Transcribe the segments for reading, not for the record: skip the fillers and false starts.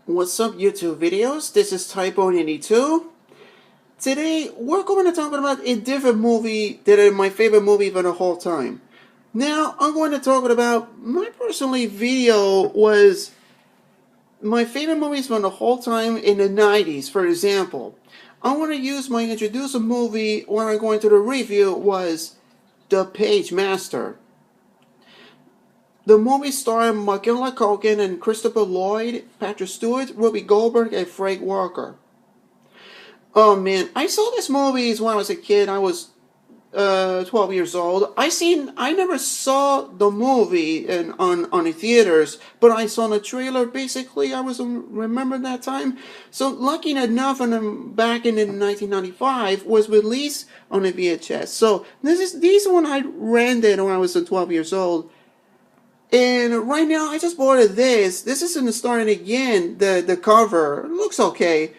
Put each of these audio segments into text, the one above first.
What's up, YouTube videos? This is Typo82. Today, we're going to talk about a different movie that is my favorite movie for the whole time. Now, I'm going to talk about my personally video was my favorite movies from the whole time in the 90s, for example. I want to use my introducer movie when I'm going to the review was The Pagemaster. The movie starred Michaela Culkin and Christopher Lloyd, Patrick Stewart, Ruby Goldberg, and Frank Walker. Oh man, I saw this movie when I was a kid. I was 12 years old. I never saw the movie on the theaters, but I saw the trailer. Basically, I was remember that time. So lucky enough, back in 1995 was released on a VHS. So these one I rented when I was 12 years old. And right now, I just bought this. This isn't starting again. The cover looks okay,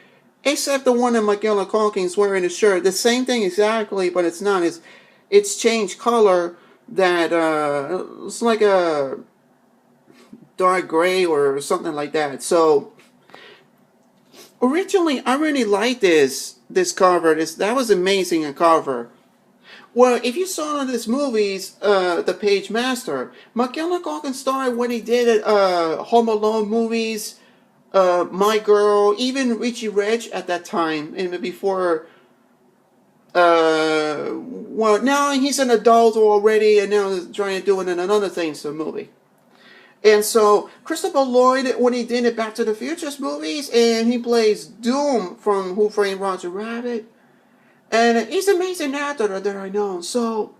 except the one that Michaela Culkin's wearing a shirt. The same thing exactly, but it's not. It's changed color. That it's like a dark gray or something like that. So originally, I really liked this cover. That was amazing a cover. Well, if you saw in this movies, The Pagemaster, Michaela Culkin starred when he did Home Alone movies, My Girl, even Richie Rich at that time, and before. Well, now he's an adult already, and now he's trying to do it in another things the movie. And so Christopher Lloyd, when he did it Back to the Future movies, and he plays Doom from Who Framed Roger Rabbit. And he's an amazing actor that I know. So,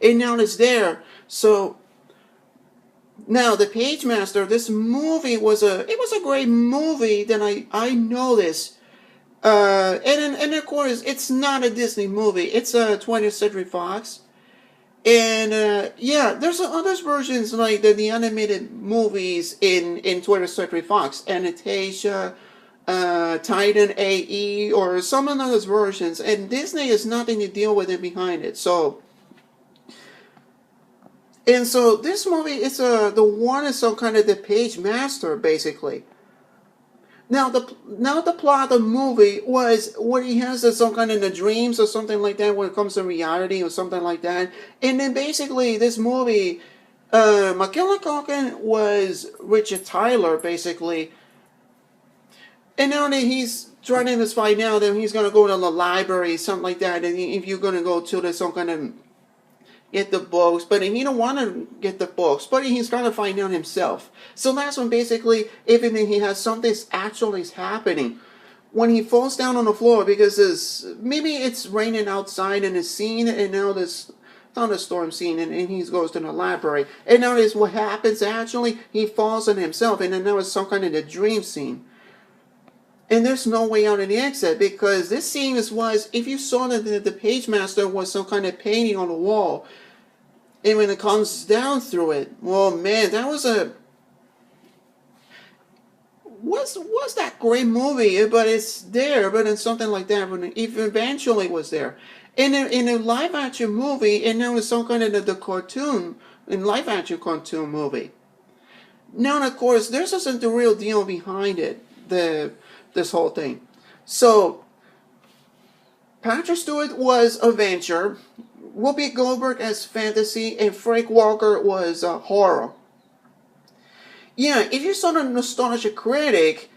and now it's there. So, now The Pagemaster, this movie was a great movie that I noticed. And of course, it's not a Disney movie. It's a 20th Century Fox. And yeah, there's other versions like the animated movies in 20th Century Fox, Anastasia, Titan AE, or some of those versions, and Disney has nothing to deal with it behind it. So, and so this movie is the one is some kind of the Pagemaster basically. Now the plot of the movie was what he has some kind of the dreams or something like that when it comes to reality or something like that, and then basically this movie, Michaela Culkin was Richard Tyler basically. And now that he's trying to find out that he's going to go to the library, something like that, and if you're going to go to some kind of get the books, but he don't want to get the books, but he's going to find out himself. So that's when basically, even if he has something actually happening, when he falls down on the floor because maybe it's raining outside in the scene, and now this thunderstorm scene, and he goes to the library, and now this what happens actually, he falls on himself, and then there was some kind of the dream scene. And there's no way out of the exit because this scene was, if you saw that the Pagemaster was some kind of painting on the wall, and when it comes down through it, well, man, that was that great movie, but it's there, but it's something like that, but it eventually was there. In a live action movie, and there was some kind of the cartoon, in live action cartoon movie. Now, of course, there's just the real deal behind it, this whole thing. So, Patrick Stewart was adventure, Whoopi Goldberg as fantasy, and Frank Walker was horror. Yeah, if you saw the Nostalgia Critic,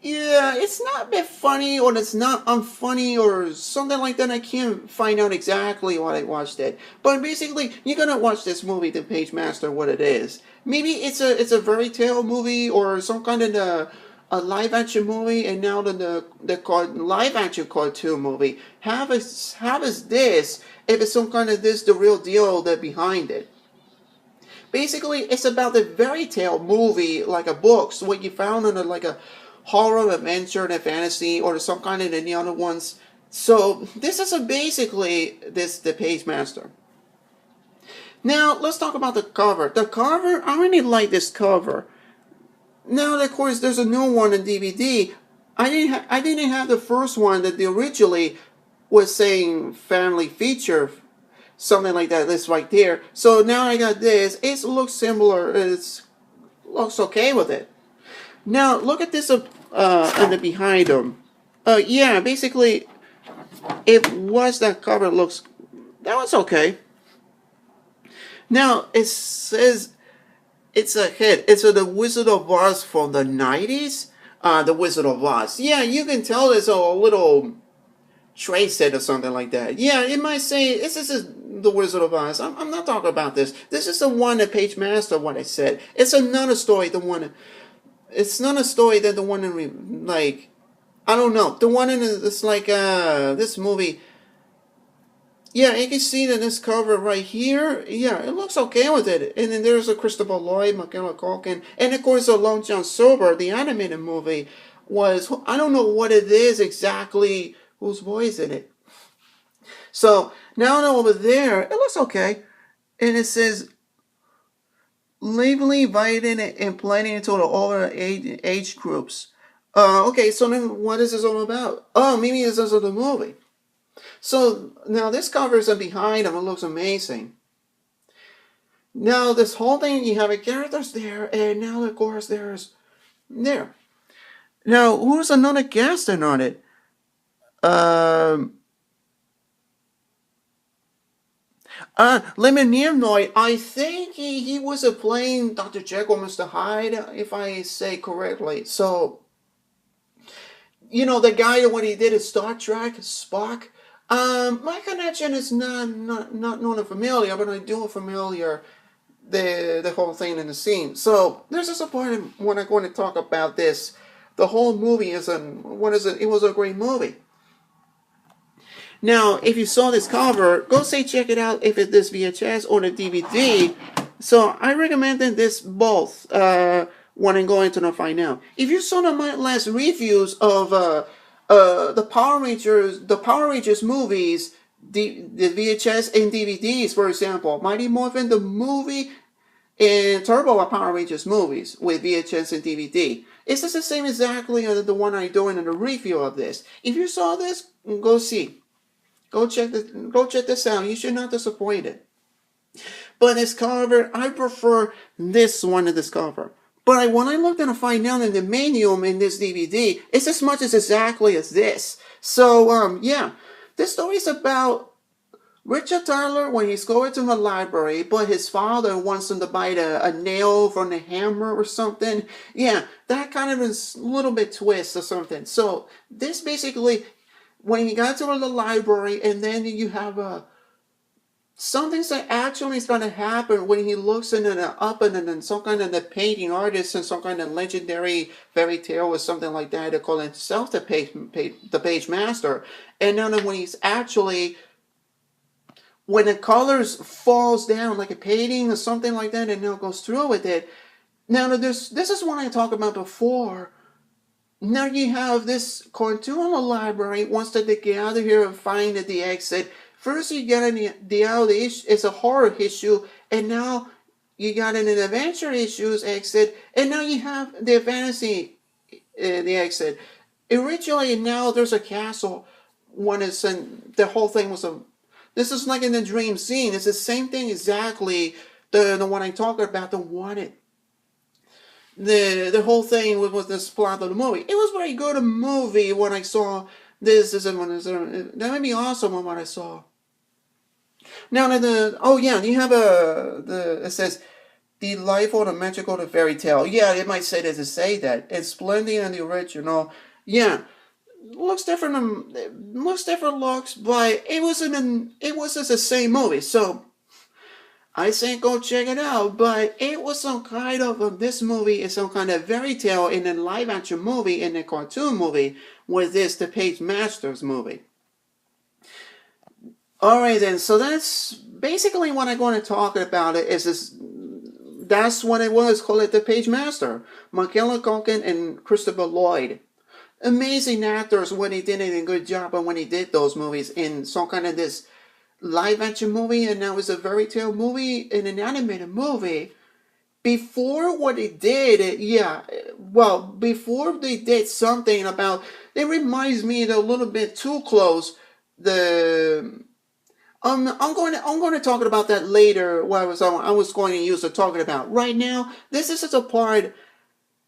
yeah, it's not a bit funny, or it's not unfunny, or something like that. I can't find out exactly why I watched it. But basically, you're gonna watch this movie, The Pagemaster, what it is. Maybe it's a fairy tale movie, or some kind of a live action movie, and now the live action cartoon movie. How is this if it's some kind of the real deal that behind it? Basically, it's about the fairy tale movie, like a books, what you found in like a horror, adventure, and a fantasy, or some kind of any other ones. So this is basically the Pagemaster. Now let's talk about the cover. The cover, I really like this cover. Now, of course, there's a new one in DVD. I didn't have the first one that they originally was saying family feature, something like that. This right there. So now I got this. It looks similar. It looks okay with it. Now look at this on the behind them. Yeah, basically it was that cover looks that was okay. Now it says it's a hit. It's The Wizard of Oz from the 90s. The Wizard of Oz. Yeah, you can tell there's a little trace it or something like that. Yeah, it might say this is The Wizard of Oz. I'm not talking about this. This is the one that Pagemaster what I said. It's another story. The one. It's not a story that the one in like. I don't know. The one in it's like this movie. Yeah, you can see that this cover right here. Yeah, it looks okay with it. And then there's a Christopher Lloyd, Macaulay Culkin, and of course the Long John Silver, the animated movie was I don't know what it is exactly. Whose voice in it? So now over there, it looks okay, and it says legally invited and planning into the older age groups. Okay, so then what is this all about? Oh, maybe this is the movie. So now this cover is behind them. It looks amazing. Now this whole thing, you have a characters there, and now of course there's there. Now who's another guest in on it? Um. Lemon Nimoy, I think he was playing Dr. Jekyll, Mr. Hyde, if I say correctly. So, you know, the guy when he did his Star Trek, Spock. My connection is not familiar, but I do familiar the whole thing in the scene. So there's just a part when I'm going to talk about this. The whole movie is what is it? It was a great movie. Now, if you saw this cover, go say check it out if it's this VHS or the DVD. So I recommended this both when I'm going to find out. If you saw my last reviews of the Power Rangers movies, the VHS and DVDs, for example, Mighty Morphin the movie and Turbo Power Rangers movies with VHS and DVD. It's just the same exactly as the one I'm doing in the review of this. If you saw this, go see. Go check this out. You should not disappoint it. But this cover, I prefer this one to this cover. But when I looked and find out in the menu in this DVD, it's as much as exactly as this. So yeah, this story is about Richard Tyler when he's going to the library, but his father wants him to buy a nail from the hammer or something. Yeah, that kind of is a little bit twist or something. So this basically when he got to the library, and then you have something that actually is going to happen when he looks in up and some kind of the painting artist and some kind of legendary fairy tale or something like that. They call himself the page master. And then when he's actually when the colors falls down like a painting or something like that, and now goes through with it. Now this is what I talked about before. Now you have this cartoon library wants to get out of here and find the exit. First you got it's a horror issue, and now you got an adventure issues exit, and now you have the fantasy the exit. Originally now there's a castle. One is the whole thing was this is like in the dream scene. It's the same thing exactly. The one I'm talking about, the one the whole thing was this plot of the movie. It was very good a movie when I saw this. That made me awesome when I saw. Now you have it says the life or the magical the fairy tale. Yeah, it might say that to say that it's splendid in the original. Yeah, looks different. Looks different looks, but it was just the same movie. So I say go check it out, but it was some kind of this movie is some kind of fairy tale in a live action movie in a cartoon movie with this the Pagemasters movie. Alright then, so that's basically what I'm going to talk about it is this that's what it was, call it the Pagemaster. Macaulay Culkin and Christopher Lloyd. Amazing actors when he did a good job when he did those movies in some kind of this live action movie, and now it's a fairy tale movie in an animated movie. Before what they did, before they did something about, it reminds me a little bit too close. I'm going to talk about that later. What I was going to use to talking about right now. This is just a part.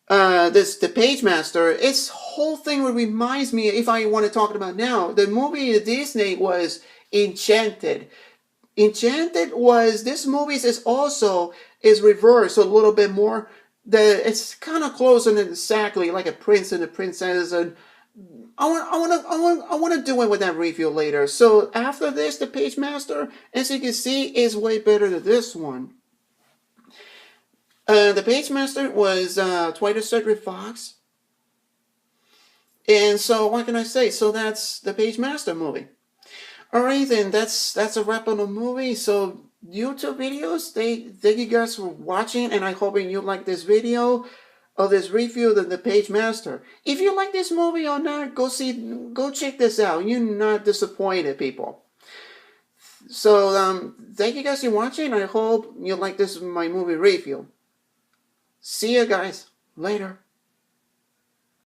the Pagemaster, its whole thing reminds me, if I want to talk about now, the movie Disney was Enchanted. Enchanted was, this movie is also is reversed a little bit more. It's kind of close and exactly like a prince and a princess, and I want to do it with that review later. So after this, the Pagemaster, as you can see, is way better than this one. The Pagemaster was twice a Cedric Fox. And so what can I say? So that's the Pagemaster movie. Alright then, that's a wrap on the movie. So YouTube videos, thank you guys for watching, and I hope you like this video of this review of the Pagemaster. If you like this movie or not, go check this out. You're not disappointed, people. So thank you guys for watching. I hope you like this my movie review. See you guys later.